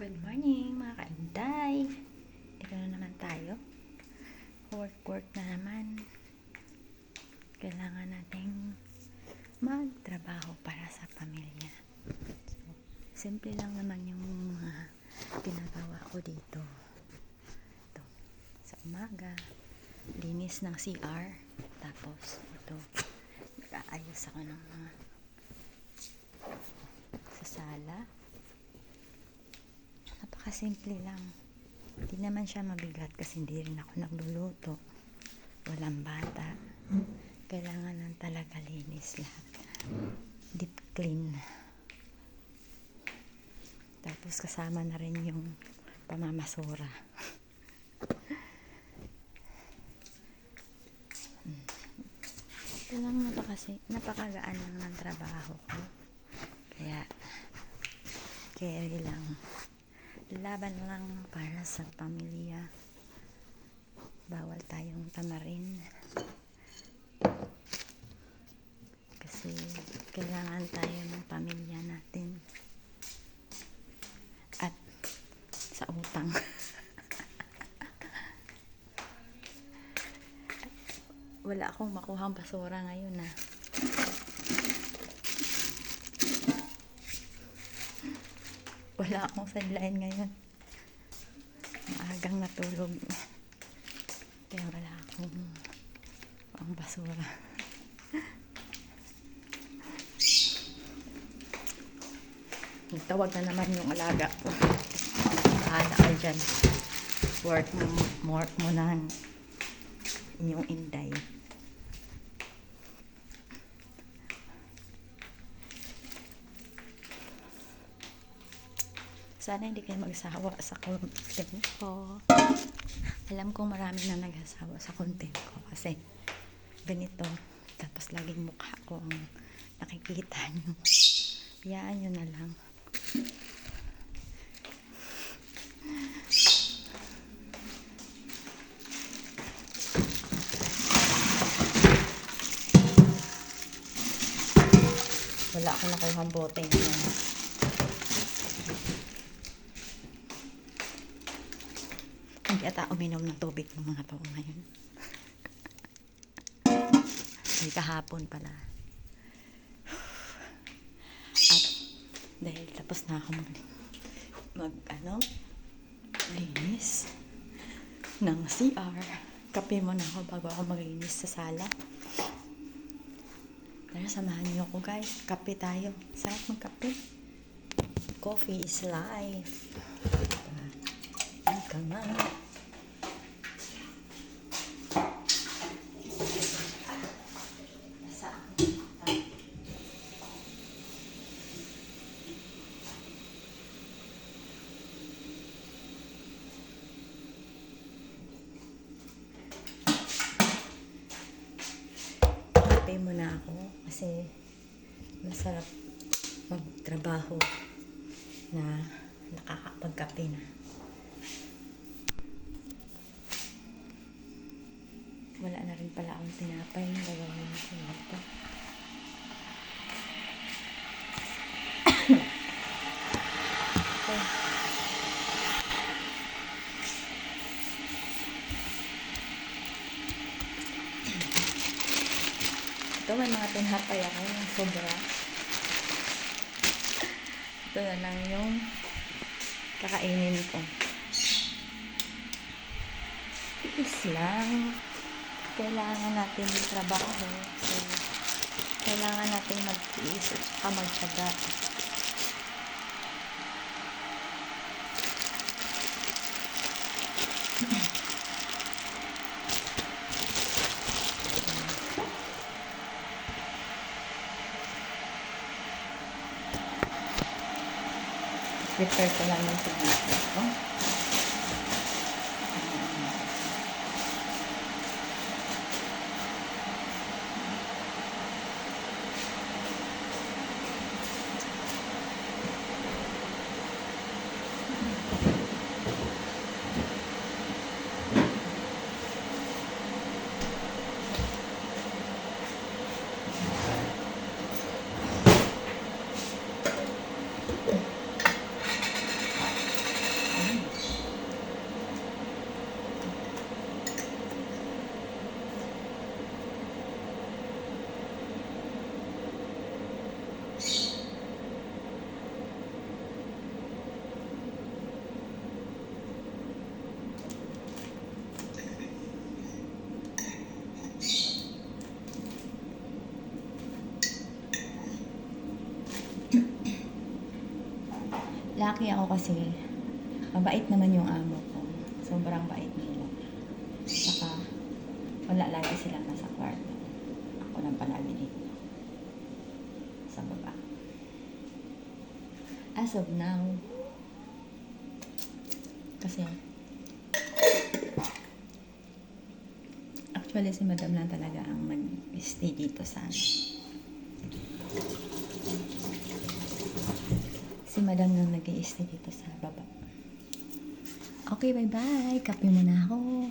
Good morning mga kainday. Dito na naman tayo. Work na naman. Kailangan nating magtrabaho para sa pamilya. So, simple lang naman yung mga ginagawa ko dito. Ito, sa umaga, linis ng CR. Tapos, ito, nag-aayos ako ng mga sa sala. Napakasimple lang. Hindi naman siya mabigat kasi hindi rin ako nagluluto. Walang bata. Kailangan lang talaga linis lahat. Deep clean. Tapos kasama na rin yung pamamasura. Ito lang napakagaan lang ng trabaho ko. Kaya carry lang. Laban lang para sa pamilya. Bawal tayong tamarin. Kasi kailangan tayo ng pamilya natin. At sa utang. Wala akong makuhang basura ngayon na. Wala akong sideline ngayon. Maagang natulog. Kaya wala akong ang basura. Tawag na naman yung alaga ko. Bahala ka dyan. Work mo na inyong inday. Sana hindi kayo magsawa sa content ko. Alam kong marami na nagsasawa sa content ko kasi ganito. Tapos laging mukha ko ang nakikita nyo. Hayaan nyo na lang. Wala akong nakuhang bote ngayon. Hindi ata uminom ng tubig ng mga tao ngayon. Ay, kahapon pala. At dahil tapos na ako linis ng CR. Kape muna ako bago ako maglinis sa sala. Tara, samahan niyo ako guys. Kape tayo. Sarap magkape. Coffee is life. Come on. Kape muna ako kasi masarap magtrabaho na nakakapagkape na. Wala na rin pala akong tinapay. Gagawin ko na ito. Okay. Ito, may mga tinapay ako ng sobra. Ito na lang yung kakainin ko. Tiis lang. Kailangan natin yung trabaho. So, kailangan natin mag-tiis at saka magtyaga. Prepare ko lang yung tomato ko. Lucky ako kasi mabait naman yung amo ko. Sobrang bait nila. Saka wala lagi silang nasa kwarto. Ako lang palagi dito. Sa baba. As of now, kasi actually si madam lang talaga ang mag-stay dito sa si madam lang nag-i-stay dito sa baba. Okay, bye-bye. Kape muna ako.